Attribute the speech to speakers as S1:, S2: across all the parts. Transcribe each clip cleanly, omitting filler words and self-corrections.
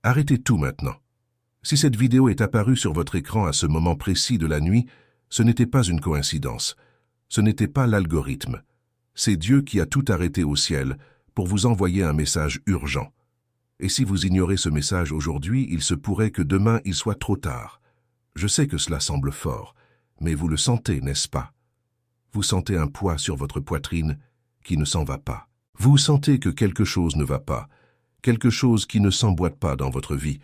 S1: Arrêtez tout maintenant. Si cette vidéo est apparue sur votre écran à ce moment précis de la nuit, ce n'était pas une coïncidence. Ce n'était pas l'algorithme. C'est Dieu qui a tout arrêté au ciel pour vous envoyer un message urgent. Et si vous ignorez ce message aujourd'hui, il se pourrait que demain il soit trop tard. Je sais que cela semble fort, mais vous le sentez, n'est-ce pas? Vous sentez un poids sur votre poitrine qui ne s'en va pas. Vous sentez que quelque chose ne va pas, quelque chose qui ne s'emboîte pas dans votre vie.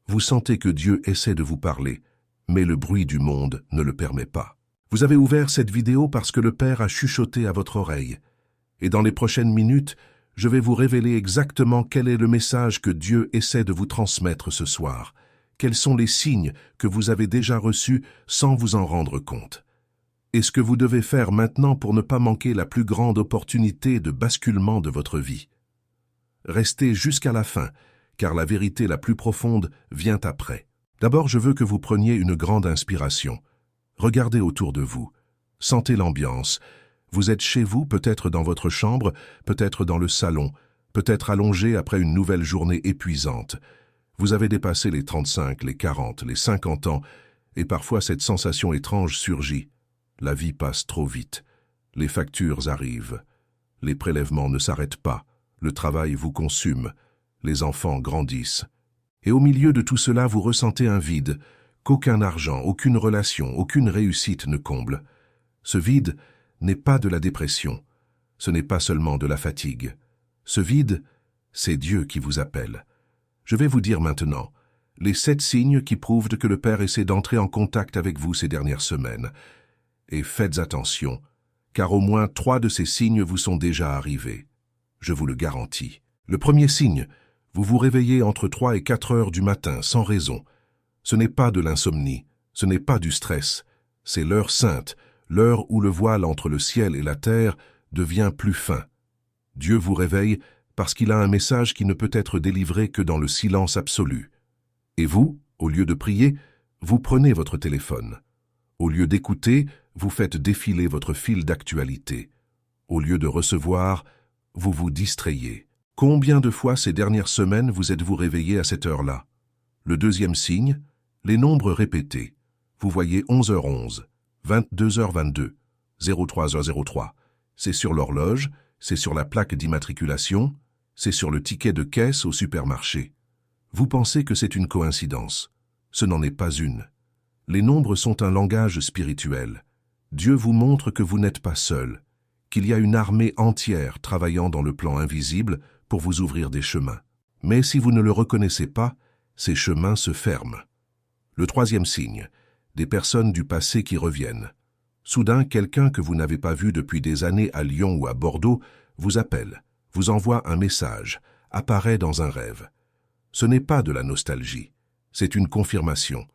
S1: Vous sentez que Dieu essaie de vous parler, mais le bruit du monde ne le permet pas. Vous avez ouvert cette vidéo parce que le Père a chuchoté à votre oreille. Et dans les prochaines minutes, je vais vous révéler exactement quel est le message que Dieu essaie de vous transmettre ce soir. Quels sont les signes que vous avez déjà reçus sans vous en rendre compte. Et ce que vous devez faire maintenant pour ne pas manquer la plus grande opportunité de basculement de votre vie. Restez jusqu'à la fin, car la vérité la plus profonde vient après. D'abord, je veux que vous preniez une grande inspiration. Regardez autour de vous. Sentez l'ambiance. Vous êtes chez vous, peut-être dans votre chambre, peut-être dans le salon, peut-être allongé après une nouvelle journée épuisante. Vous avez dépassé les 35, les 40, les 50 ans, et parfois cette sensation étrange surgit. La vie passe trop vite. Les factures arrivent. Les prélèvements ne s'arrêtent pas. Le travail vous consume. Les enfants grandissent. Et au milieu de tout cela, vous ressentez un vide qu'aucun argent, aucune relation, aucune réussite ne comble. Ce vide n'est pas de la dépression. Ce n'est pas seulement de la fatigue. Ce vide, c'est Dieu qui vous appelle. Je vais vous dire maintenant les 7 signes qui prouvent que le Père essaie d'entrer en contact avec vous ces dernières semaines. Et faites attention, car au moins 3 de ces signes vous sont déjà arrivés. Je vous le garantis. Le premier signe, vous vous réveillez entre 3 et 4 heures du matin sans raison. Ce n'est pas de l'insomnie, ce n'est pas du stress. C'est l'heure sainte, l'heure où le voile entre le ciel et la terre devient plus fin. Dieu vous réveille parce qu'il a un message qui ne peut être délivré que dans le silence absolu. Et vous, au lieu de prier, vous prenez votre téléphone. Au lieu d'écouter, vous faites défiler votre fil d'actualité. Au lieu de recevoir, vous vous distrayez. Combien de fois ces dernières semaines vous êtes-vous réveillé à cette heure-là? Le deuxième signe, les nombres répétés. Vous voyez 11h11, 22h22, 03h03. C'est sur l'horloge, c'est sur la plaque d'immatriculation, c'est sur le ticket de caisse au supermarché. Vous pensez que c'est une coïncidence. Ce n'en est pas une. Les nombres sont un langage spirituel. Dieu vous montre que vous n'êtes pas seul, qu'il y a une armée entière travaillant dans le plan invisible pour vous ouvrir des chemins. Mais si vous ne le reconnaissez pas, ces chemins se ferment. Le troisième signe, des personnes du passé qui reviennent. Soudain, quelqu'un que vous n'avez pas vu depuis des années à Lyon ou à Bordeaux vous appelle, vous envoie un message, apparaît dans un rêve. Ce n'est pas de la nostalgie, c'est une confirmation.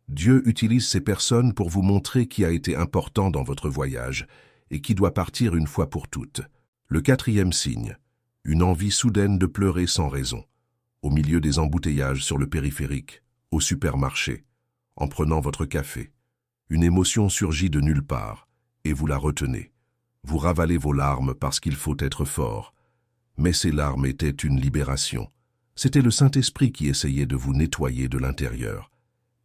S1: Dieu utilise ces personnes pour vous montrer qui a été important dans votre voyage et qui doit partir une fois pour toutes. Le quatrième signe, une envie soudaine de pleurer sans raison, au milieu des embouteillages sur le périphérique, au supermarché, en prenant votre café. Une émotion surgit de nulle part, et vous la retenez. Vous ravalez vos larmes parce qu'il faut être fort. Mais ces larmes étaient une libération. C'était le Saint-Esprit qui essayait de vous nettoyer de l'intérieur.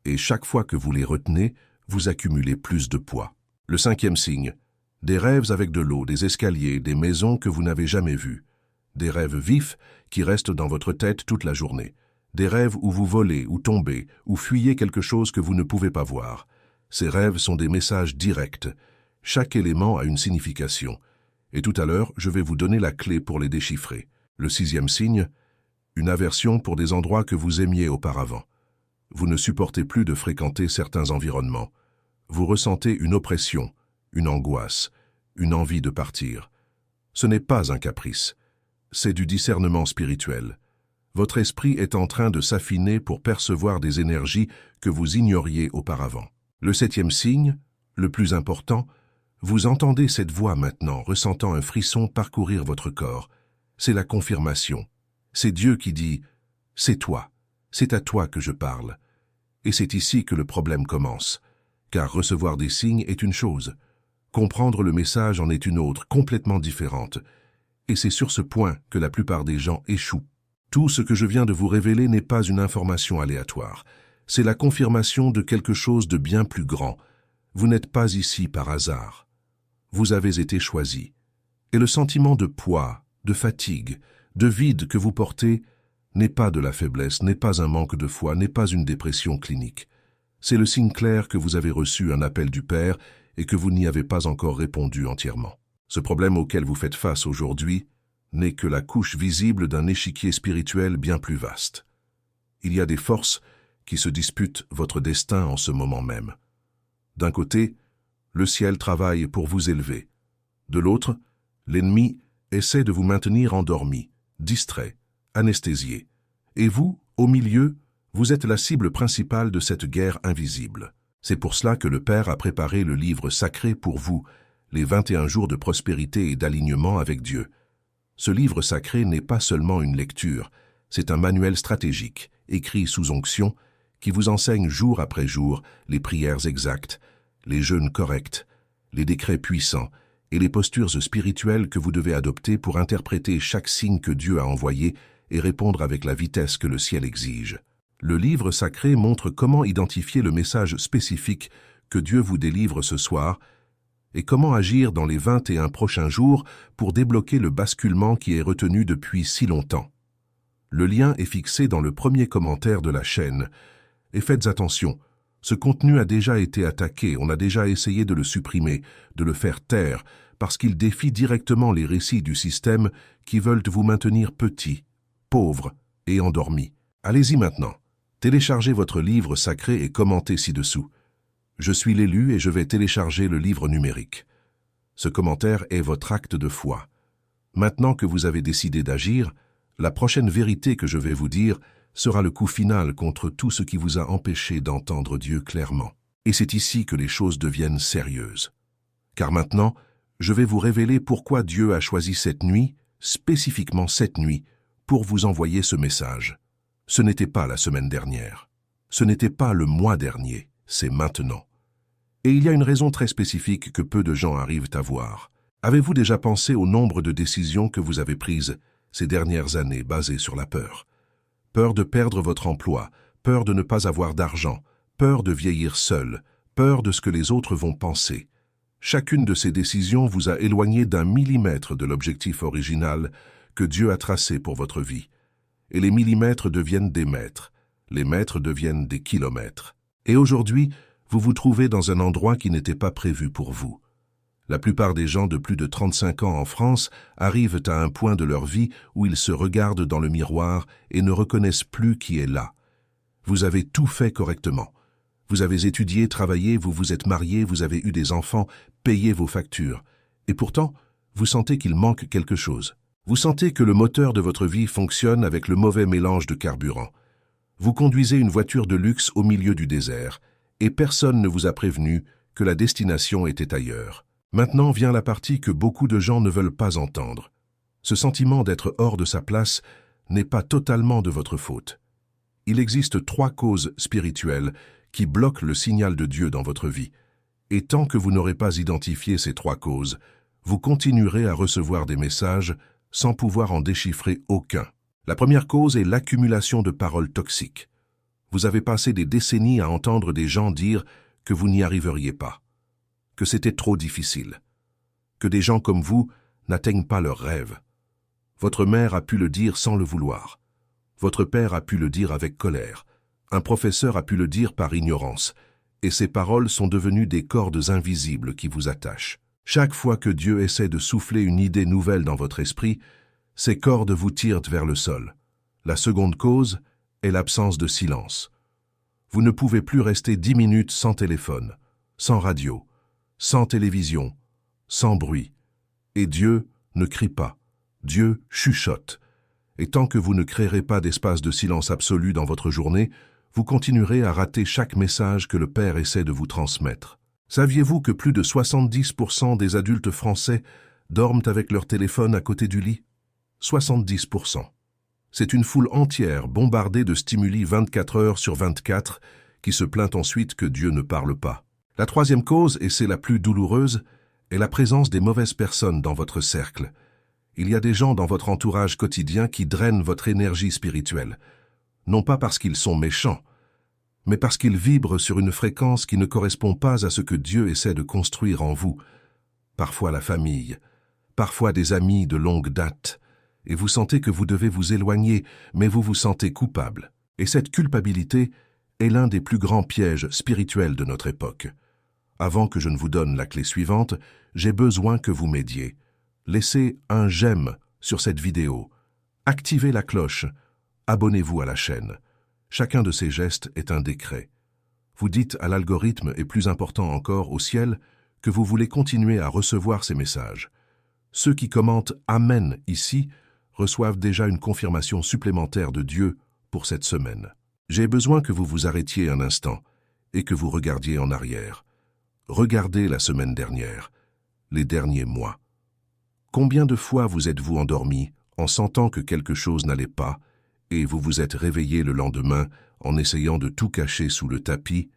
S1: Et chaque fois que vous les retenez, vous accumulez plus de poids. Le cinquième signe, des rêves avec de l'eau, des escaliers, des maisons que vous n'avez jamais vues. Des rêves vifs qui restent dans votre tête toute la journée. Des rêves où vous volez, ou tombez, ou fuyez quelque chose que vous ne pouvez pas voir. Ces rêves sont des messages directs. Chaque élément a une signification. Et tout à l'heure, je vais vous donner la clé pour les déchiffrer. Le sixième signe, une aversion pour des endroits que vous aimiez auparavant. Vous ne supportez plus de fréquenter certains environnements. Vous ressentez une oppression, une angoisse, une envie de partir. Ce n'est pas un caprice. C'est du discernement spirituel. Votre esprit est en train de s'affiner pour percevoir des énergies que vous ignoriez auparavant. Le septième signe, le plus important, vous entendez cette voix maintenant, ressentant un frisson parcourir votre corps. C'est la confirmation. C'est Dieu qui dit « C'est toi, c'est à toi que je parle ». Et c'est ici que le problème commence, car recevoir des signes est une chose, comprendre le message en est une autre, complètement différente. Et c'est sur ce point que la plupart des gens échouent. Tout ce que je viens de vous révéler n'est pas une information aléatoire. C'est la confirmation de quelque chose de bien plus grand. Vous n'êtes pas ici par hasard. Vous avez été choisi. Et le sentiment de poids, de fatigue, de vide que vous portez n'est pas de la faiblesse, n'est pas un manque de foi, n'est pas une dépression clinique. C'est le signe clair que vous avez reçu un appel du Père et que vous n'y avez pas encore répondu entièrement. Ce problème auquel vous faites face aujourd'hui n'est que la couche visible d'un échiquier spirituel bien plus vaste. Il y a des forces qui se disputent votre destin en ce moment même. D'un côté, le ciel travaille pour vous élever. De l'autre, l'ennemi essaie de vous maintenir endormi, distrait, anesthésié. Et vous, au milieu, vous êtes la cible principale de cette guerre invisible. C'est pour cela que le Père a préparé le livre sacré pour vous, les 21 jours de prospérité et d'alignement avec Dieu. Ce livre sacré n'est pas seulement une lecture, c'est un manuel stratégique, écrit sous onction, qui vous enseigne jour après jour les prières exactes, les jeûnes corrects, les décrets puissants et les postures spirituelles que vous devez adopter pour interpréter chaque signe que Dieu a envoyé et répondre avec la vitesse que le ciel exige. Le livre sacré montre comment identifier le message spécifique que Dieu vous délivre ce soir et comment agir dans les 21 prochains jours pour débloquer le basculement qui est retenu depuis si longtemps. Le lien est fixé dans le premier commentaire de la chaîne. Et faites attention, ce contenu a déjà été attaqué, on a déjà essayé de le supprimer, de le faire taire, parce qu'il défie directement les récits du système qui veulent vous maintenir petit, pauvre et endormi. Allez-y maintenant, téléchargez votre livre sacré et commentez ci-dessous. Je suis l'élu et je vais télécharger le livre numérique. Ce commentaire est votre acte de foi. Maintenant que vous avez décidé d'agir, la prochaine vérité que je vais vous dire sera le coup final contre tout ce qui vous a empêché d'entendre Dieu clairement. Et c'est ici que les choses deviennent sérieuses. Car maintenant, je vais vous révéler pourquoi Dieu a choisi cette nuit, spécifiquement cette nuit, pour vous envoyer ce message. Ce n'était pas la semaine dernière. Ce n'était pas le mois dernier, c'est maintenant. Et il y a une raison très spécifique que peu de gens arrivent à voir. Avez-vous déjà pensé au nombre de décisions que vous avez prises ces dernières années basées sur la peur? Peur de perdre votre emploi, peur de ne pas avoir d'argent, peur de vieillir seul, peur de ce que les autres vont penser. Chacune de ces décisions vous a éloigné d'un millimètre de l'objectif original que Dieu a tracé pour votre vie. Et les millimètres deviennent des mètres, les mètres deviennent des kilomètres. Et aujourd'hui, vous vous trouvez dans un endroit qui n'était pas prévu pour vous. La plupart des gens de plus de 35 ans en France arrivent à un point de leur vie où ils se regardent dans le miroir et ne reconnaissent plus qui est là. Vous avez tout fait correctement. Vous avez étudié, travaillé, vous vous êtes marié, vous avez eu des enfants, payé vos factures. Et pourtant, vous sentez qu'il manque quelque chose. Vous sentez que le moteur de votre vie fonctionne avec le mauvais mélange de carburant. Vous conduisez une voiture de luxe au milieu du désert, et personne ne vous a prévenu que la destination était ailleurs. Maintenant vient la partie que beaucoup de gens ne veulent pas entendre. Ce sentiment d'être hors de sa place n'est pas totalement de votre faute. Il existe 3 causes spirituelles qui bloquent le signal de Dieu dans votre vie. Et tant que vous n'aurez pas identifié ces 3 causes, vous continuerez à recevoir des messages sans pouvoir en déchiffrer aucun. La première cause est l'accumulation de paroles toxiques. Vous avez passé des décennies à entendre des gens dire que vous n'y arriveriez pas, que c'était trop difficile, que des gens comme vous n'atteignent pas leurs rêves. Votre mère a pu le dire sans le vouloir. Votre père a pu le dire avec colère. Un professeur a pu le dire par ignorance. Et ces paroles sont devenues des cordes invisibles qui vous attachent. Chaque fois que Dieu essaie de souffler une idée nouvelle dans votre esprit, ces cordes vous tirent vers le sol. La seconde cause est l'absence de silence. Vous ne pouvez plus rester 10 minutes sans téléphone, sans radio, sans télévision, sans bruit. Et Dieu ne crie pas. Dieu chuchote. Et tant que vous ne créerez pas d'espace de silence absolu dans votre journée, vous continuerez à rater chaque message que le Père essaie de vous transmettre. Saviez-vous que plus de 70% des adultes français dorment avec leur téléphone à côté du lit? 70%. C'est une foule entière bombardée de stimuli 24 heures sur 24 qui se plaint ensuite que Dieu ne parle pas. La troisième cause, et c'est la plus douloureuse, est la présence des mauvaises personnes dans votre cercle. Il y a des gens dans votre entourage quotidien qui drainent votre énergie spirituelle, non pas parce qu'ils sont méchants, mais parce qu'ils vibrent sur une fréquence qui ne correspond pas à ce que Dieu essaie de construire en vous. Parfois la famille, parfois des amis de longue date, et vous sentez que vous devez vous éloigner, mais vous vous sentez coupable. Et cette culpabilité est l'un des plus grands pièges spirituels de notre époque. Avant que je ne vous donne la clé suivante, j'ai besoin que vous m'aidiez. Laissez un j'aime sur cette vidéo, activez la cloche, abonnez-vous à la chaîne. Chacun de ces gestes est un décret. Vous dites à l'algorithme, et plus important encore au ciel, que vous voulez continuer à recevoir ces messages. Ceux qui commentent « Amen » ici reçoivent déjà une confirmation supplémentaire de Dieu pour cette semaine. J'ai besoin que vous vous arrêtiez un instant et que vous regardiez en arrière. Regardez la semaine dernière, les derniers mois. Combien de fois vous êtes-vous endormi en sentant que quelque chose n'allait pas et vous vous êtes réveillé le lendemain en essayant de tout cacher sous le tapis?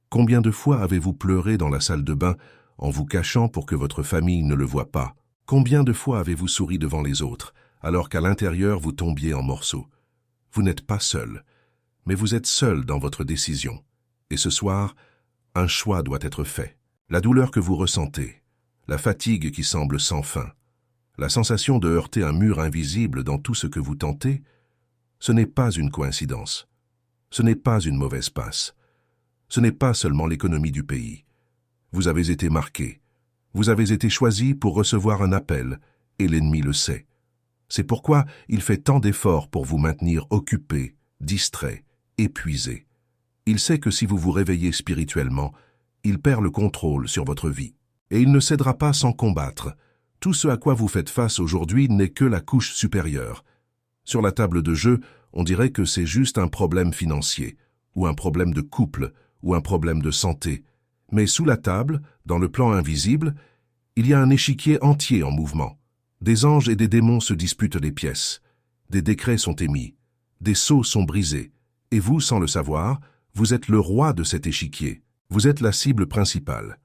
S1: Combien de fois avez-vous pleuré dans la salle de bain en vous cachant pour que votre famille ne le voie pas? Combien de fois avez-vous souri devant les autres alors qu'à l'intérieur vous tombiez en morceaux? Vous n'êtes pas seul, mais vous êtes seul dans votre décision. Et ce soir, un choix doit être fait. La douleur que vous ressentez, la fatigue qui semble sans fin, la sensation de heurter un mur invisible dans tout ce que vous tentez, ce n'est pas une coïncidence. Ce n'est pas une mauvaise passe. Ce n'est pas seulement l'économie du pays. Vous avez été marqué. Vous avez été choisi pour recevoir un appel, et l'ennemi le sait. C'est pourquoi il fait tant d'efforts pour vous maintenir occupé, distrait, épuisé. Il sait que si vous vous réveillez spirituellement, il perd le contrôle sur votre vie. Et il ne cédera pas sans combattre. Tout ce à quoi vous faites face aujourd'hui n'est que la couche supérieure. Sur la table de jeu, on dirait que c'est juste un problème financier, ou un problème de couple, ou un problème de santé. Mais sous la table, dans le plan invisible, il y a un échiquier entier en mouvement. Des anges et des démons se disputent les pièces. Des décrets sont émis. Des sceaux sont brisés. Et vous, sans le savoir, vous êtes le roi de cet échiquier. Vous êtes la cible principale.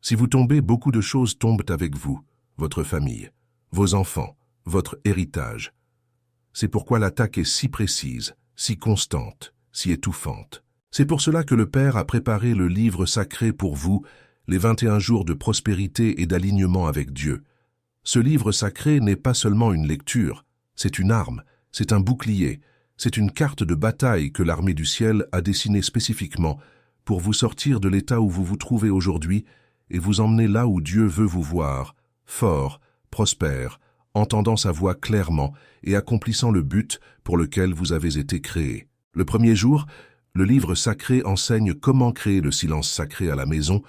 S1: Si vous tombez, beaucoup de choses tombent avec vous, votre famille, vos enfants, votre héritage. C'est pourquoi l'attaque est si précise, si constante, si étouffante. C'est pour cela que le Père a préparé le livre sacré pour vous, les 21 jours de prospérité et d'alignement avec Dieu. Ce livre sacré n'est pas seulement une lecture, c'est une arme, c'est un bouclier, c'est une carte de bataille que l'armée du ciel a dessinée spécifiquement pour vous sortir de l'état où vous vous trouvez aujourd'hui et vous emmener là où Dieu veut vous voir, fort, prospère, entendant sa voix clairement et accomplissant le but pour lequel vous avez été créé. Le premier jour, le livre sacré enseigne comment créer le silence sacré à la maison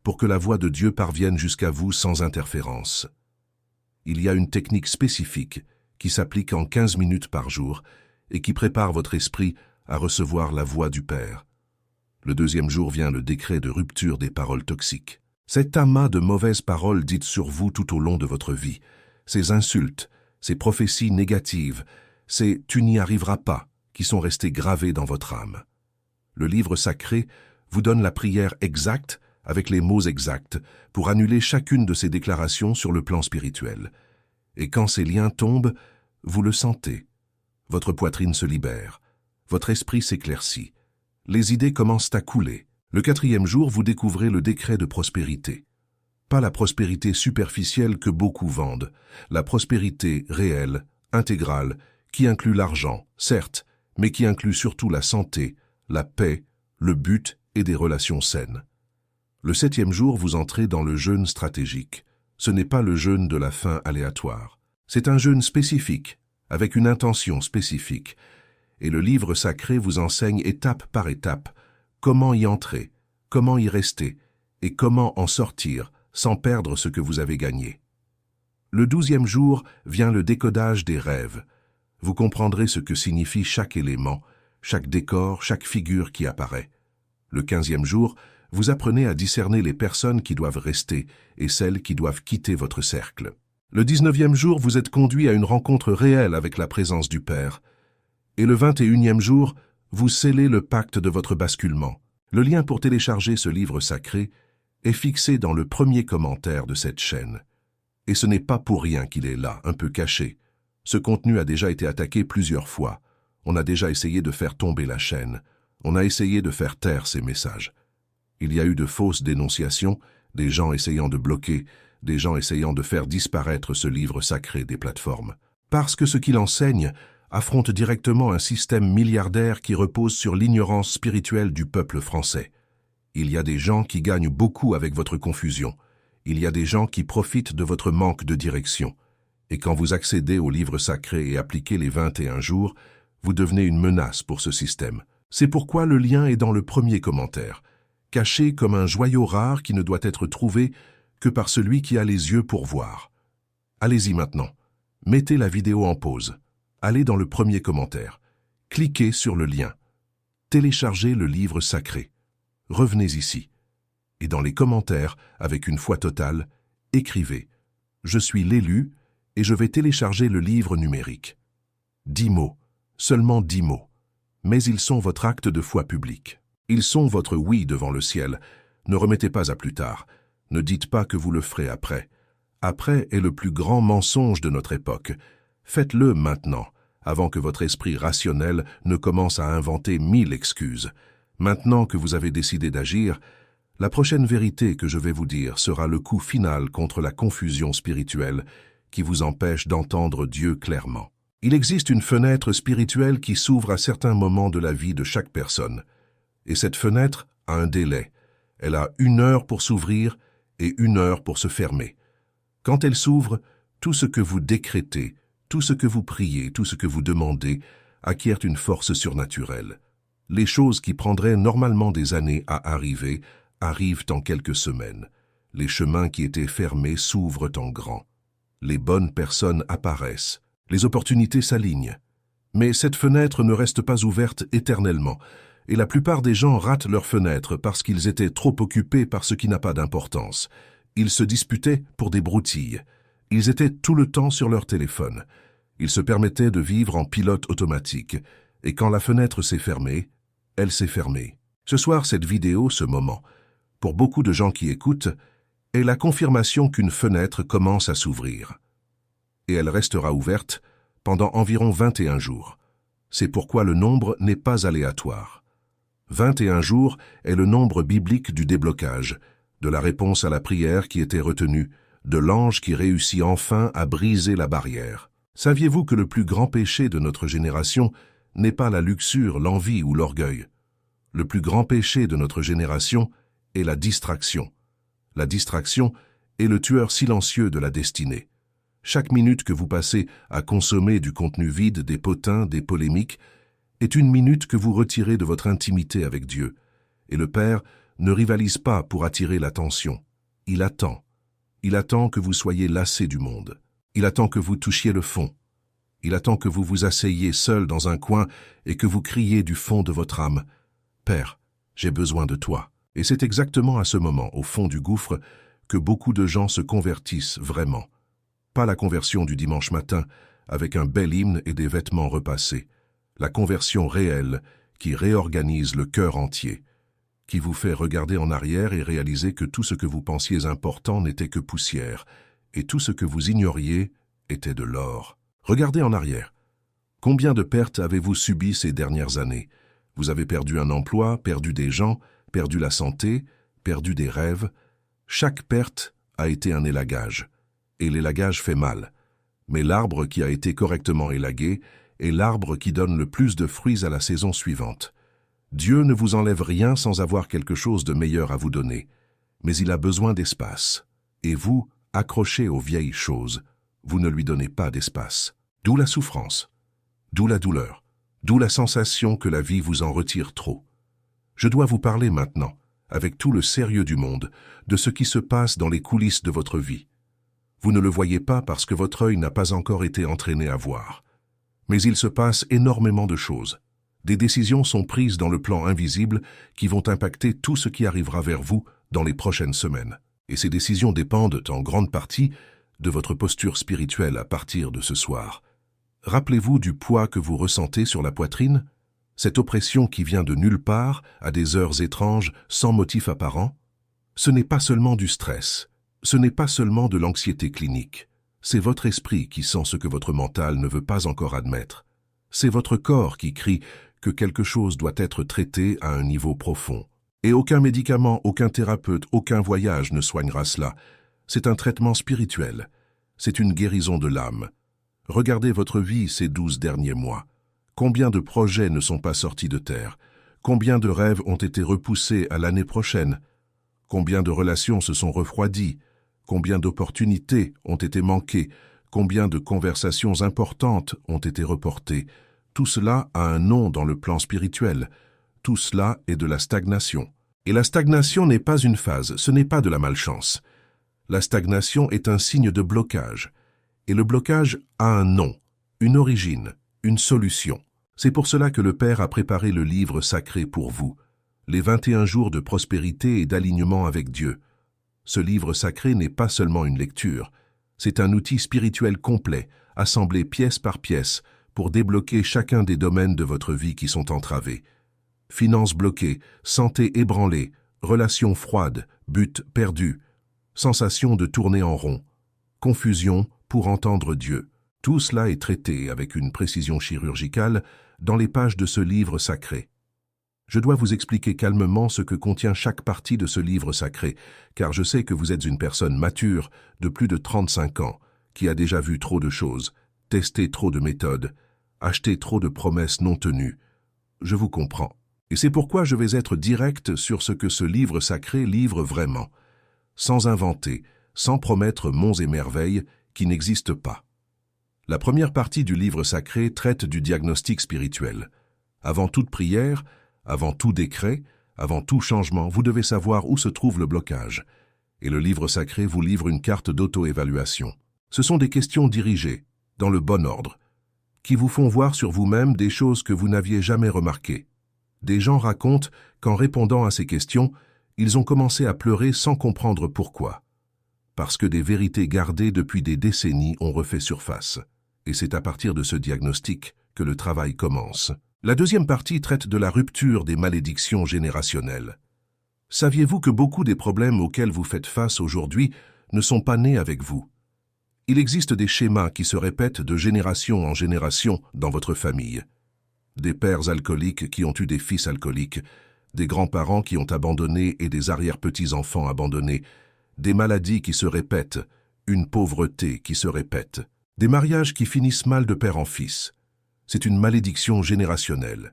S1: pour que la voix de Dieu parvienne jusqu'à vous sans interférence. Il y a une technique spécifique qui s'applique en 15 minutes par jour et qui prépare votre esprit à recevoir la voix du Père. Le deuxième jour vient le décret de rupture des paroles toxiques. Cet amas de mauvaises paroles dites sur vous tout au long de votre vie, ces insultes, ces prophéties négatives, ces « tu n'y arriveras pas » qui sont restées gravées dans votre âme. Le livre sacré vous donne la prière exacte avec les mots exacts pour annuler chacune de ces déclarations sur le plan spirituel. Et quand ces liens tombent, vous le sentez. Votre poitrine se libère, votre esprit s'éclaircit, les idées commencent à couler. Le quatrième jour, vous découvrez le décret de prospérité. Pas la prospérité superficielle que beaucoup vendent, la prospérité réelle, intégrale, qui inclut l'argent, certes, mais qui inclut surtout la santé, la paix, le but et des relations saines. Le septième jour, vous entrez dans le jeûne stratégique. Ce n'est pas le jeûne de la faim aléatoire. C'est un jeûne spécifique, avec une intention spécifique. Et le livre sacré vous enseigne étape par étape comment y entrer, comment y rester et comment en sortir sans perdre ce que vous avez gagné. Le 12e jour vient le décodage des rêves. Vous comprendrez ce que signifie chaque élément, chaque décor, chaque figure qui apparaît. Le 15e jour, vous apprenez à discerner les personnes qui doivent rester et celles qui doivent quitter votre cercle. Le 19e jour, vous êtes conduit à une rencontre réelle avec la présence du Père. Et le 21e jour, vous scellez le pacte de votre basculement. Le lien pour télécharger ce livre sacré est fixé dans le premier commentaire de cette chaîne. Et ce n'est pas pour rien qu'il est là, un peu caché. Ce contenu a déjà été attaqué plusieurs fois. On a déjà essayé de faire tomber la chaîne. On a essayé de faire taire ces messages. Il y a eu de fausses dénonciations, des gens essayant de bloquer, des gens essayant de faire disparaître ce livre sacré des plateformes. Parce que ce qu'il enseigne affronte directement un système milliardaire qui repose sur l'ignorance spirituelle du peuple français. Il y a des gens qui gagnent beaucoup avec votre confusion. Il y a des gens qui profitent de votre manque de direction. Et quand vous accédez au livre sacré et appliquez les 21 jours, vous devenez une menace pour ce système. C'est pourquoi le lien est dans le premier commentaire, caché comme un joyau rare qui ne doit être trouvé que par celui qui a les yeux pour voir. Allez-y maintenant. Mettez la vidéo en pause. Allez dans le premier commentaire. Cliquez sur le lien. Téléchargez le livre sacré. Revenez ici. Et dans les commentaires, avec une foi totale, écrivez « Je suis l'élu et je vais télécharger le livre numérique ». 10 mots, seulement 10 mots. Mais ils sont votre acte de foi public. Ils sont votre oui devant le ciel. Ne remettez pas à plus tard. Ne dites pas que vous le ferez après. Après est le plus grand mensonge de notre époque. Faites-le maintenant, avant que votre esprit rationnel ne commence à inventer 1000 excuses. Maintenant que vous avez décidé d'agir, la prochaine vérité que je vais vous dire sera le coup final contre la confusion spirituelle qui vous empêche d'entendre Dieu clairement. Il existe une fenêtre spirituelle qui s'ouvre à certains moments de la vie de chaque personne. Et cette fenêtre a un délai. Elle a 1 heure pour s'ouvrir et 1 heure pour se fermer. Quand elle s'ouvre, tout ce que vous décrétez, tout ce que vous priez, tout ce que vous demandez, acquiert une force surnaturelle. Les choses qui prendraient normalement des années à arriver arrivent en quelques semaines. Les chemins qui étaient fermés s'ouvrent en grand. Les bonnes personnes apparaissent. Les opportunités s'alignent. Mais cette fenêtre ne reste pas ouverte éternellement, et la plupart des gens ratent leur fenêtre parce qu'ils étaient trop occupés par ce qui n'a pas d'importance. Ils se disputaient pour des broutilles. Ils étaient tout le temps sur leur téléphone. Ils se permettaient de vivre en pilote automatique, et quand la fenêtre s'est fermée, elle s'est fermée. Ce soir, cette vidéo, ce moment, pour beaucoup de gens qui écoutent, est la confirmation qu'une fenêtre commence à s'ouvrir. Et elle restera ouverte pendant environ 21 jours. C'est pourquoi le nombre n'est pas aléatoire. 21 jours est le nombre biblique du déblocage, de la réponse à la prière qui était retenue, de l'ange qui réussit enfin à briser la barrière. Saviez-vous que le plus grand péché de notre génération n'est pas la luxure, l'envie ou l'orgueil? Le plus grand péché de notre génération est la distraction. La distraction est le tueur silencieux de la destinée. Chaque minute que vous passez à consommer du contenu vide, des potins, des polémiques, est une minute que vous retirez de votre intimité avec Dieu. Et le Père ne rivalise pas pour attirer l'attention. Il attend. Il attend que vous soyez lassés du monde. Il attend que vous touchiez le fond. Il attend que vous vous asseyiez seul dans un coin et que vous criez du fond de votre âme « Père, j'ai besoin de toi ». Et c'est exactement à ce moment, au fond du gouffre, que beaucoup de gens se convertissent vraiment. Pas la conversion du dimanche matin, avec un bel hymne et des vêtements repassés. La conversion réelle qui réorganise le cœur entier, qui vous fait regarder en arrière et réaliser que tout ce que vous pensiez important n'était que poussière, et tout ce que vous ignoriez était de l'or. Regardez en arrière. Combien de pertes avez-vous subies ces dernières années? Vous avez perdu un emploi, perdu des gens, perdu la santé, perdu des rêves. Chaque perte a été un élagage. Et l'élagage fait mal. Mais l'arbre qui a été correctement élagué est l'arbre qui donne le plus de fruits à la saison suivante. Dieu ne vous enlève rien sans avoir quelque chose de meilleur à vous donner. Mais il a besoin d'espace. Et vous, accrochés aux vieilles choses, vous ne lui donnez pas d'espace. D'où la souffrance. D'où la douleur. D'où la sensation que la vie vous en retire trop. Je dois vous parler maintenant, avec tout le sérieux du monde, de ce qui se passe dans les coulisses de votre vie. Vous ne le voyez pas parce que votre œil n'a pas encore été entraîné à voir. Mais il se passe énormément de choses. Des décisions sont prises dans le plan invisible qui vont impacter tout ce qui arrivera vers vous dans les prochaines semaines. Et ces décisions dépendent en grande partie de votre posture spirituelle à partir de ce soir. Rappelez-vous du poids que vous ressentez sur la poitrine, cette oppression qui vient de nulle part, à des heures étranges, sans motif apparent. Ce n'est pas seulement du stress, ce n'est pas seulement de l'anxiété clinique. C'est votre esprit qui sent ce que votre mental ne veut pas encore admettre. C'est votre corps qui crie que quelque chose doit être traité à un niveau profond. Et aucun médicament, aucun thérapeute, aucun voyage ne soignera cela. C'est un traitement spirituel. C'est une guérison de l'âme. Regardez votre vie ces 12 derniers mois. Combien de projets ne sont pas sortis de terre? Combien de rêves ont été repoussés à l'année prochaine? Combien de relations se sont refroidies? Combien d'opportunités ont été manquées? Combien de conversations importantes ont été reportées? Tout cela a un nom dans le plan spirituel. Tout cela est de la stagnation. Et la stagnation n'est pas une phase, ce n'est pas de la malchance. La stagnation est un signe de blocage. Et le blocage a un nom, une origine, une solution. C'est pour cela que le Père a préparé le livre sacré pour vous, les 21 jours de prospérité et d'alignement avec Dieu. Ce livre sacré n'est pas seulement une lecture, c'est un outil spirituel complet, assemblé pièce par pièce, pour débloquer chacun des domaines de votre vie qui sont entravés. Finances bloquées, santé ébranlée, relations froides, buts perdus, sensation de tourner en rond, confusion pour entendre Dieu. Tout cela est traité avec une précision chirurgicale dans les pages de ce livre sacré. Je dois vous expliquer calmement ce que contient chaque partie de ce livre sacré, car je sais que vous êtes une personne mature de plus de 35 ans, qui a déjà vu trop de choses, testé trop de méthodes, acheté trop de promesses non tenues. Je vous comprends. Et c'est pourquoi je vais être direct sur ce que ce livre sacré livre vraiment, sans inventer, sans promettre monts et merveilles qui n'existent pas. La première partie du livre sacré traite du diagnostic spirituel. Avant toute prière, avant tout décret, avant tout changement, vous devez savoir où se trouve le blocage. Et le livre sacré vous livre une carte d'auto-évaluation. Ce sont des questions dirigées, dans le bon ordre, qui vous font voir sur vous-même des choses que vous n'aviez jamais remarquées. Des gens racontent qu'en répondant à ces questions, ils ont commencé à pleurer sans comprendre pourquoi. Parce que des vérités gardées depuis des décennies ont refait surface. Et c'est à partir de ce diagnostic que le travail commence. La deuxième partie traite de la rupture des malédictions générationnelles. Saviez-vous que beaucoup des problèmes auxquels vous faites face aujourd'hui ne sont pas nés avec vous? Il existe des schémas qui se répètent de génération en génération dans votre famille. Des pères alcooliques qui ont eu des fils alcooliques, des grands-parents qui ont abandonné et des arrière-petits-enfants abandonnés, des maladies qui se répètent, une pauvreté qui se répète, des mariages qui finissent mal de père en fils. C'est une malédiction générationnelle.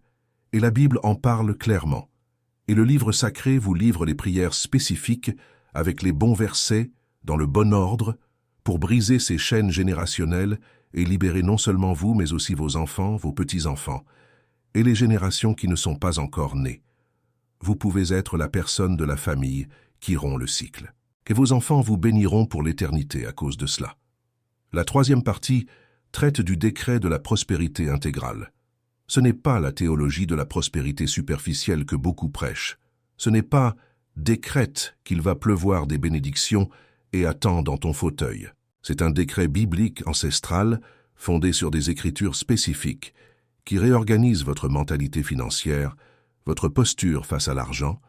S1: Et la Bible en parle clairement. Et le livre sacré vous livre les prières spécifiques avec les bons versets, dans le bon ordre, pour briser ces chaînes générationnelles et libérer non seulement vous, mais aussi vos enfants, vos petits-enfants, et les générations qui ne sont pas encore nées. Vous pouvez être la personne de la famille qui rompt le cycle. Et vos enfants vous béniront pour l'éternité à cause de cela. La troisième partie traite du décret de la prospérité intégrale. Ce n'est pas la théologie de la prospérité superficielle que beaucoup prêchent. Ce n'est pas « décrète qu'il va pleuvoir des bénédictions et attends dans ton fauteuil ». C'est un décret biblique ancestral fondé sur des écritures spécifiques qui réorganise votre mentalité financière, votre posture face à l'argent,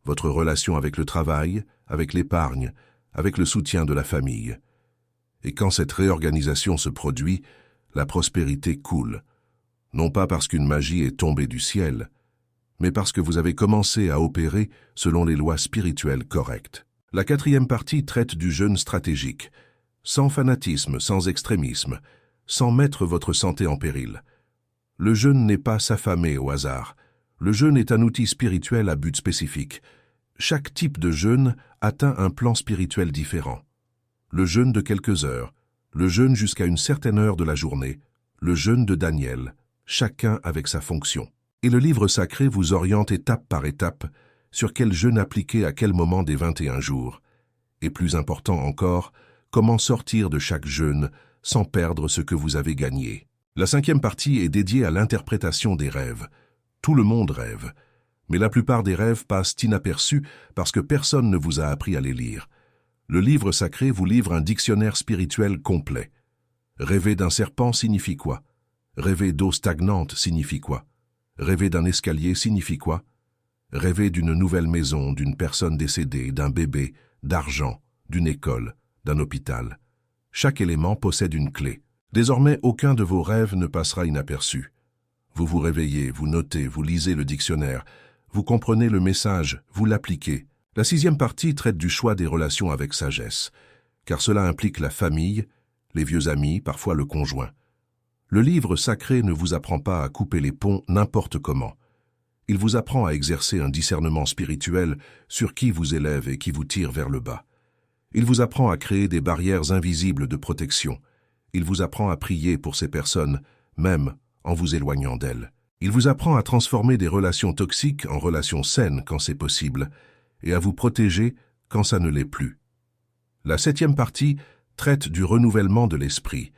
S1: votre relation avec le travail, avec l'épargne, avec le soutien de la famille. Et quand cette réorganisation se produit, la prospérité coule, non pas parce qu'une magie est tombée du ciel, mais parce que vous avez commencé à opérer selon les lois spirituelles correctes. La quatrième partie traite du jeûne stratégique, sans fanatisme, sans extrémisme, sans mettre votre santé en péril. Le jeûne n'est pas s'affamer au hasard. Le jeûne est un outil spirituel à but spécifique. Chaque type de jeûne atteint un plan spirituel différent. Le jeûne de quelques heures, le jeûne jusqu'à une certaine heure de la journée, le jeûne de Daniel, chacun avec sa fonction. Et le livre sacré vous oriente étape par étape sur quel jeûne appliquer à quel moment des 21 jours. Et plus important encore, comment sortir de chaque jeûne sans perdre ce que vous avez gagné. La cinquième partie est dédiée à l'interprétation des rêves. Tout le monde rêve, mais la plupart des rêves passent inaperçus parce que personne ne vous a appris à les lire. Le livre sacré vous livre un dictionnaire spirituel complet. Rêver d'un serpent signifie quoi? Rêver d'eau stagnante signifie quoi? Rêver d'un escalier signifie quoi? Rêver d'une nouvelle maison, d'une personne décédée, d'un bébé, d'argent, d'une école, d'un hôpital. Chaque élément possède une clé. Désormais, aucun de vos rêves ne passera inaperçu. Vous vous réveillez, vous notez, vous lisez le dictionnaire, vous comprenez le message, vous l'appliquez. La 6e partie traite du choix des relations avec sagesse, car cela implique la famille, les vieux amis, parfois le conjoint. Le livre sacré ne vous apprend pas à couper les ponts n'importe comment. Il vous apprend à exercer un discernement spirituel sur qui vous élève et qui vous tire vers le bas. Il vous apprend à créer des barrières invisibles de protection. Il vous apprend à prier pour ces personnes, même en vous éloignant d'elles. Il vous apprend à transformer des relations toxiques en relations saines quand c'est possible, et à vous protéger quand ça ne l'est plus. La 7e partie traite du renouvellement de l'esprit,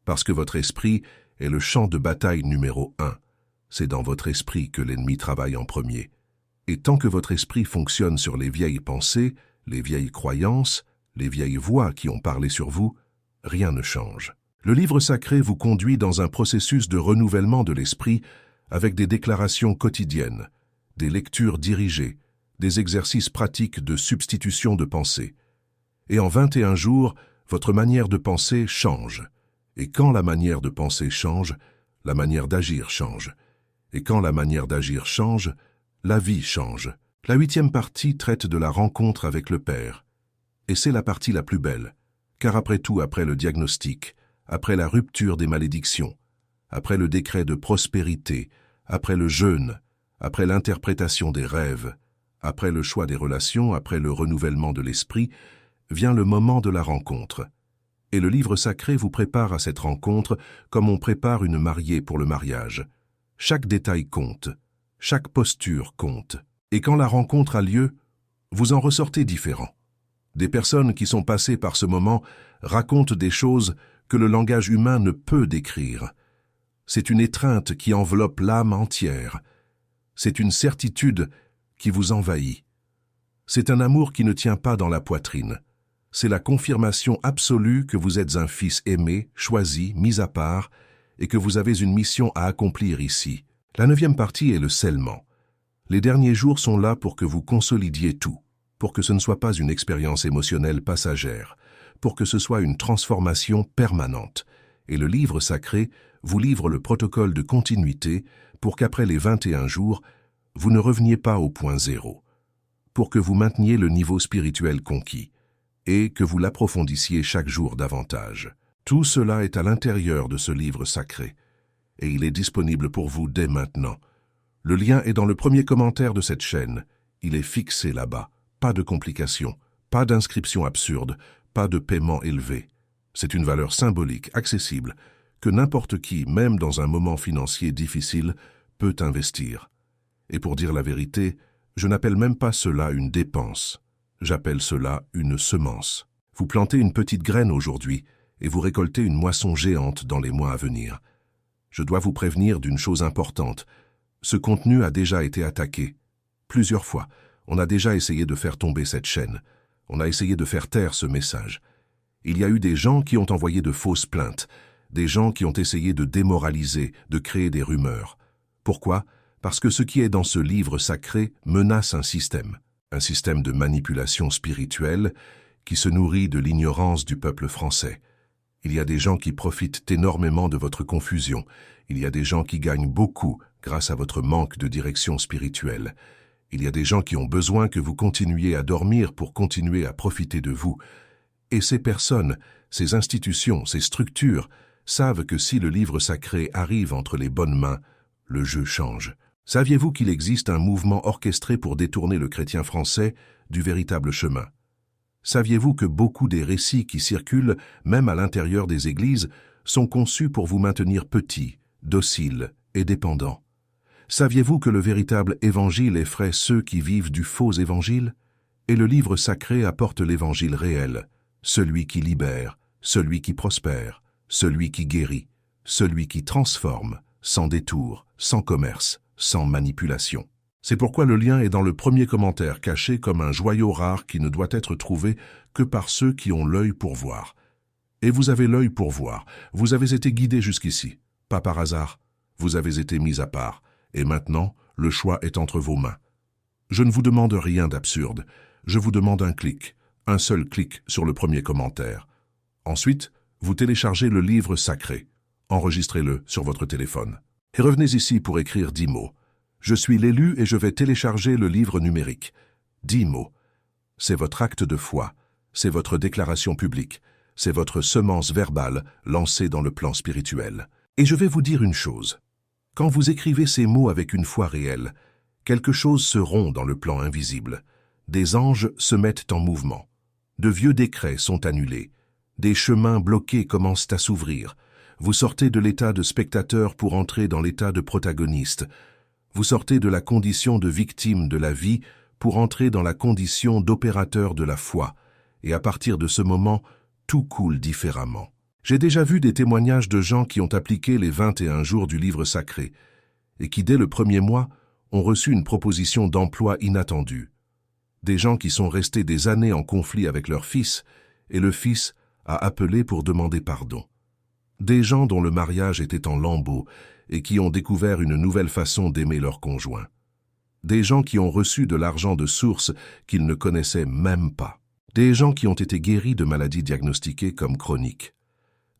S1: parce que votre esprit est le champ de bataille numéro 1. C'est dans votre esprit que l'ennemi travaille en premier. Et tant que votre esprit fonctionne sur les vieilles pensées, les vieilles croyances, les vieilles voix qui ont parlé sur vous, rien ne change. Le livre sacré vous conduit dans un processus de renouvellement de l'esprit avec des déclarations quotidiennes, des lectures dirigées, des exercices pratiques de substitution de pensée. Et en 21 jours, votre manière de penser change. Et quand la manière de penser change, la manière d'agir change. Et quand la manière d'agir change, la vie change. La 8e partie traite de la rencontre avec le Père. Et c'est la partie la plus belle, car après tout, après le diagnostic, après la rupture des malédictions, après le décret de prospérité, après le jeûne, après l'interprétation des rêves, après le choix des relations, après le renouvellement de l'esprit, vient le moment de la rencontre. Et le livre sacré vous prépare à cette rencontre comme on prépare une mariée pour le mariage. Chaque détail compte, chaque posture compte. Et quand la rencontre a lieu, vous en ressortez différent. Des personnes qui sont passées par ce moment racontent des choses que le langage humain ne peut décrire. C'est une étreinte qui enveloppe l'âme entière. C'est une certitude qui vous envahit. C'est un amour qui ne tient pas dans la poitrine. C'est la confirmation absolue que vous êtes un fils aimé, choisi, mis à part, et que vous avez une mission à accomplir ici. La 9e partie est le scellement. Les derniers jours sont là pour que vous consolidiez tout, pour que ce ne soit pas une expérience émotionnelle passagère, pour que ce soit une transformation permanente. Et le livre sacré vous livre le protocole de continuité pour qu'après les 21 jours, vous ne reveniez pas au point zéro, pour que vous mainteniez le niveau spirituel conquis et que vous l'approfondissiez chaque jour davantage. Tout cela est à l'intérieur de ce livre sacré et il est disponible pour vous dès maintenant. Le lien est dans le premier commentaire de cette chaîne. Il est fixé là-bas. Pas de complications, pas d'inscription absurde, pas de paiement élevé. C'est une valeur symbolique, accessible, que n'importe qui, même dans un moment financier difficile, peut investir. Et pour dire la vérité, je n'appelle même pas cela une dépense. J'appelle cela une semence. Vous plantez une petite graine aujourd'hui et vous récoltez une moisson géante dans les mois à venir. Je dois vous prévenir d'une chose importante. Ce contenu a déjà été attaqué. Plusieurs fois, on a déjà essayé de faire tomber cette chaîne. On a essayé de faire taire ce message. Il y a eu des gens qui ont envoyé de fausses plaintes, des gens qui ont essayé de démoraliser, de créer des rumeurs. Pourquoi ? Parce que ce qui est dans ce livre sacré menace un système de manipulation spirituelle qui se nourrit de l'ignorance du peuple français. Il y a des gens qui profitent énormément de votre confusion. Il y a des gens qui gagnent beaucoup grâce à votre manque de direction spirituelle. Il y a des gens qui ont besoin que vous continuiez à dormir pour continuer à profiter de vous. Et ces personnes, ces institutions, ces structures savent que si le livre sacré arrive entre les bonnes mains, le jeu change. Saviez-vous qu'il existe un mouvement orchestré pour détourner le chrétien français du véritable chemin? Saviez-vous que beaucoup des récits qui circulent, même à l'intérieur des églises, sont conçus pour vous maintenir petit, docile et dépendant? Saviez-vous que le véritable évangile effraie ceux qui vivent du faux évangile? Et le livre sacré apporte l'évangile réel, celui qui libère, celui qui prospère, celui qui guérit, celui qui transforme, sans détour, sans commerce, sans manipulation. C'est pourquoi le lien est dans le premier commentaire, caché comme un joyau rare qui ne doit être trouvé que par ceux qui ont l'œil pour voir. Et vous avez l'œil pour voir. Vous avez été guidé jusqu'ici, pas par hasard. Vous avez été mis à part. Et maintenant, le choix est entre vos mains. Je ne vous demande rien d'absurde. Je vous demande un clic, un seul clic sur le premier commentaire. Ensuite, vous téléchargez le livre sacré. Enregistrez-le sur votre téléphone. Et revenez ici pour écrire 10 mots. Je suis l'élu et je vais télécharger le livre numérique. 10 mots. C'est votre acte de foi. C'est votre déclaration publique. C'est votre semence verbale lancée dans le plan spirituel. Et je vais vous dire une chose. Quand vous écrivez ces mots avec une foi réelle, quelque chose se rompt dans le plan invisible. Des anges se mettent en mouvement. De vieux décrets sont annulés. Des chemins bloqués commencent à s'ouvrir. Vous sortez de l'état de spectateur pour entrer dans l'état de protagoniste. Vous sortez de la condition de victime de la vie pour entrer dans la condition d'opérateur de la foi. Et à partir de ce moment, tout coule différemment. J'ai déjà vu des témoignages de gens qui ont appliqué les 21 jours du livre sacré et qui, dès le premier mois, ont reçu une proposition d'emploi inattendue. Des gens qui sont restés des années en conflit avec leur fils et le fils a appelé pour demander pardon. Des gens dont le mariage était en lambeaux et qui ont découvert une nouvelle façon d'aimer leur conjoint. Des gens qui ont reçu de l'argent de sources qu'ils ne connaissaient même pas. Des gens qui ont été guéris de maladies diagnostiquées comme chroniques.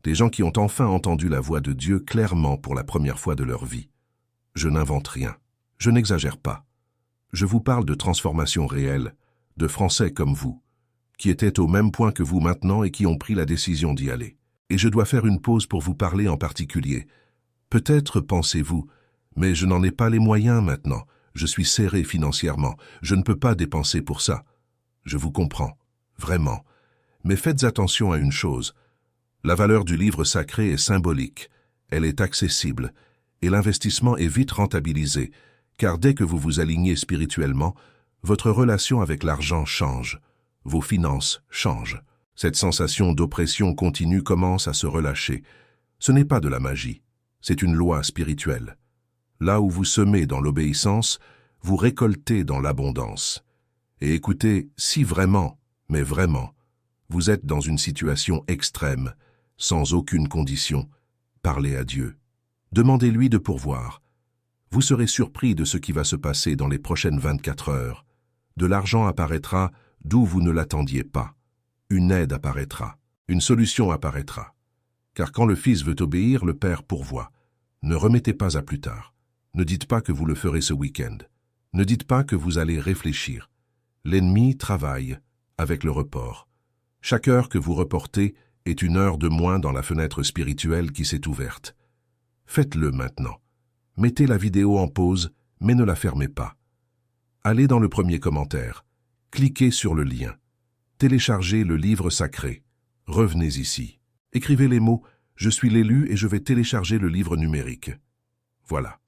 S1: Des gens qui ont enfin entendu la voix de Dieu clairement pour la première fois de leur vie. Je n'invente rien. Je n'exagère pas. Je vous parle de transformation réelle, de Français comme vous, qui étaient au même point que vous maintenant et qui ont pris la décision d'y aller. Et je dois faire une pause pour vous parler en particulier. Peut-être pensez-vous, mais je n'en ai pas les moyens maintenant. Je suis serré financièrement. Je ne peux pas dépenser pour ça. Je vous comprends, vraiment. Mais faites attention à une chose. La valeur du livre sacré est symbolique. Elle est accessible. Et l'investissement est vite rentabilisé, car dès que vous vous alignez spirituellement, votre relation avec l'argent change. Vos finances changent. Cette sensation d'oppression continue commence à se relâcher. Ce n'est pas de la magie, c'est une loi spirituelle. Là où vous semez dans l'obéissance, vous récoltez dans l'abondance. Et écoutez, si vraiment, mais vraiment, vous êtes dans une situation extrême, sans aucune condition, parlez à Dieu. Demandez-lui de pourvoir. Vous serez surpris de ce qui va se passer dans les prochaines 24 heures. De l'argent apparaîtra d'où vous ne l'attendiez pas. Une aide apparaîtra, une solution apparaîtra. Car quand le Fils veut obéir, le Père pourvoit. Ne remettez pas à plus tard. Ne dites pas que vous le ferez ce week-end. Ne dites pas que vous allez réfléchir. L'ennemi travaille avec le report. Chaque heure que vous reportez est une heure de moins dans la fenêtre spirituelle qui s'est ouverte. Faites-le maintenant. Mettez la vidéo en pause, mais ne la fermez pas. Allez dans le premier commentaire. Cliquez sur le lien. Téléchargez le livre sacré. Revenez ici. Écrivez les mots « Je suis l'élu et je vais télécharger le livre numérique ». Voilà.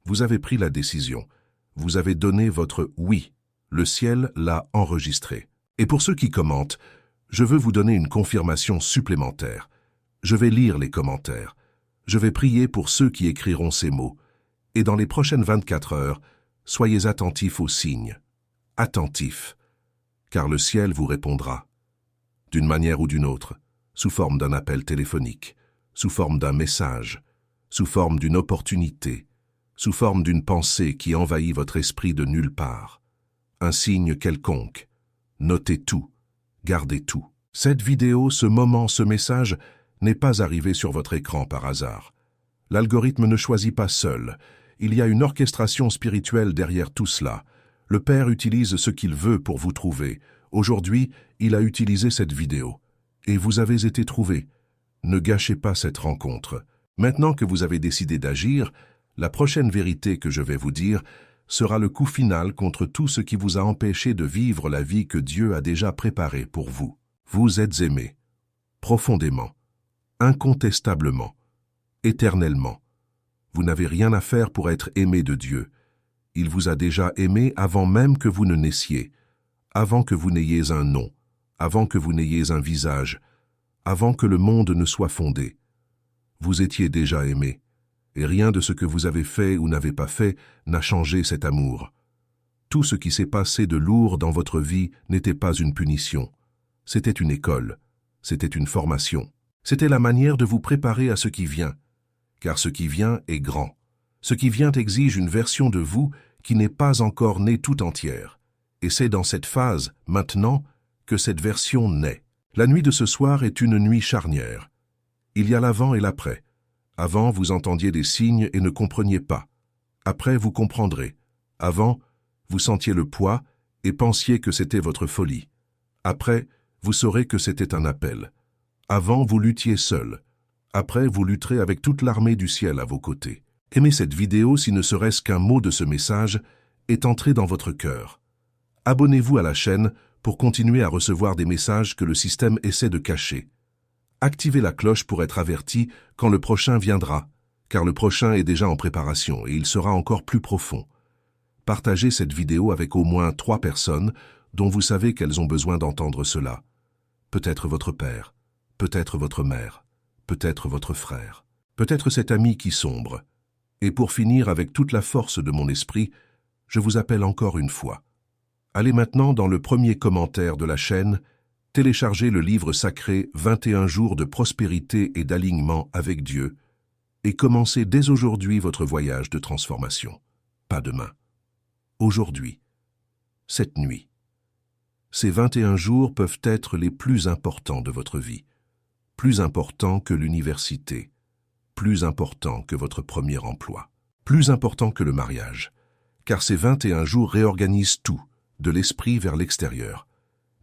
S1: Vous avez pris la décision. Vous avez donné votre « oui ». Le ciel l'a enregistré. Et pour ceux qui commentent, je veux vous donner une confirmation supplémentaire. Je vais lire les commentaires. Je vais prier pour ceux qui écriront ces mots. Et dans les prochaines 24 heures, soyez attentifs aux signes. Attentifs. Car le ciel vous répondra, d'une manière ou d'une autre, sous forme d'un appel téléphonique, sous forme d'un message, sous forme d'une opportunité, sous forme d'une pensée qui envahit votre esprit de nulle part. Un signe quelconque. Notez tout, gardez tout. Cette vidéo, ce moment, ce message n'est pas arrivé sur votre écran par hasard. L'algorithme ne choisit pas seul. Il y a une orchestration spirituelle derrière tout cela. Le Père utilise ce qu'il veut pour vous trouver. Aujourd'hui, il a utilisé cette vidéo. Et vous avez été trouvés. Ne gâchez pas cette rencontre. Maintenant que vous avez décidé d'agir, la prochaine vérité que je vais vous dire sera le coup final contre tout ce qui vous a empêché de vivre la vie que Dieu a déjà préparée pour vous. Vous êtes aimés, profondément, incontestablement, éternellement. Vous n'avez rien à faire pour être aimé de Dieu. Il vous a déjà aimé avant même que vous ne naissiez, avant que vous n'ayez un nom, avant que vous n'ayez un visage, avant que le monde ne soit fondé. Vous étiez déjà aimé, et rien de ce que vous avez fait ou n'avez pas fait n'a changé cet amour. Tout ce qui s'est passé de lourd dans votre vie n'était pas une punition. C'était une école, c'était une formation. C'était la manière de vous préparer à ce qui vient, car ce qui vient est grand. Ce qui vient exige une version de vous qui n'est pas encore née tout entière. Et c'est dans cette phase, maintenant, que cette version naît. La nuit de ce soir est une nuit charnière. Il y a l'avant et l'après. Avant, vous entendiez des signes et ne compreniez pas. Après, vous comprendrez. Avant, vous sentiez le poids et pensiez que c'était votre folie. Après, vous saurez que c'était un appel. Avant, vous luttiez seul. Après, vous lutterez avec toute l'armée du ciel à vos côtés. Aimez cette vidéo si ne serait-ce qu'un mot de ce message est entré dans votre cœur. Abonnez-vous à la chaîne pour continuer à recevoir des messages que le système essaie de cacher. Activez la cloche pour être averti quand le prochain viendra, car le prochain est déjà en préparation et il sera encore plus profond. Partagez cette vidéo avec au moins 3 personnes dont vous savez qu'elles ont besoin d'entendre cela. Peut-être votre père, peut-être votre mère, peut-être votre frère, peut-être cet ami qui sombre. Et pour finir avec toute la force de mon esprit, je vous appelle encore une fois. Allez maintenant dans le premier commentaire de la chaîne, téléchargez le livre sacré 21 jours de prospérité et d'alignement avec Dieu et commencez dès aujourd'hui votre voyage de transformation. Pas demain. Aujourd'hui. Cette nuit. Ces 21 jours peuvent être les plus importants de votre vie. Plus importants que l'université. Plus importants que votre premier emploi. Plus importants que le mariage. Car ces 21 jours réorganisent tout, de l'esprit vers l'extérieur.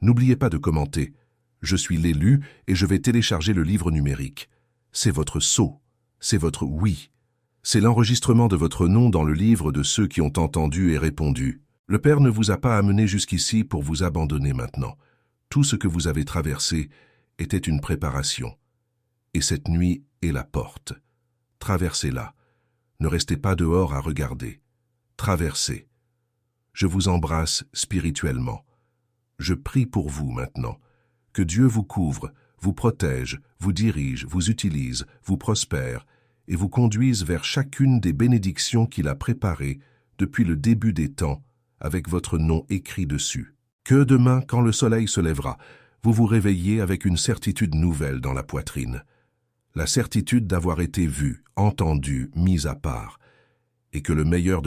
S1: N'oubliez pas de commenter « Je suis l'élu et je vais télécharger le livre numérique ». C'est votre sceau, c'est votre oui. C'est l'enregistrement de votre nom dans le livre de ceux qui ont entendu et répondu. Le Père ne vous a pas amené jusqu'ici pour vous abandonner maintenant. Tout ce que vous avez traversé était une préparation. Et cette nuit est la porte. Traversez-la. Ne restez pas dehors à regarder. Traversez. Je vous embrasse spirituellement. Je prie pour vous maintenant. Que Dieu vous couvre, vous protège, vous dirige, vous utilise, vous prospère et vous conduise vers chacune des bénédictions qu'il a préparées depuis le début des temps avec votre nom écrit dessus. Que demain, quand le soleil se lèvera, vous vous réveillez avec une certitude nouvelle dans la poitrine. La certitude d'avoir été vu, entendu, mis à part, et que le meilleur de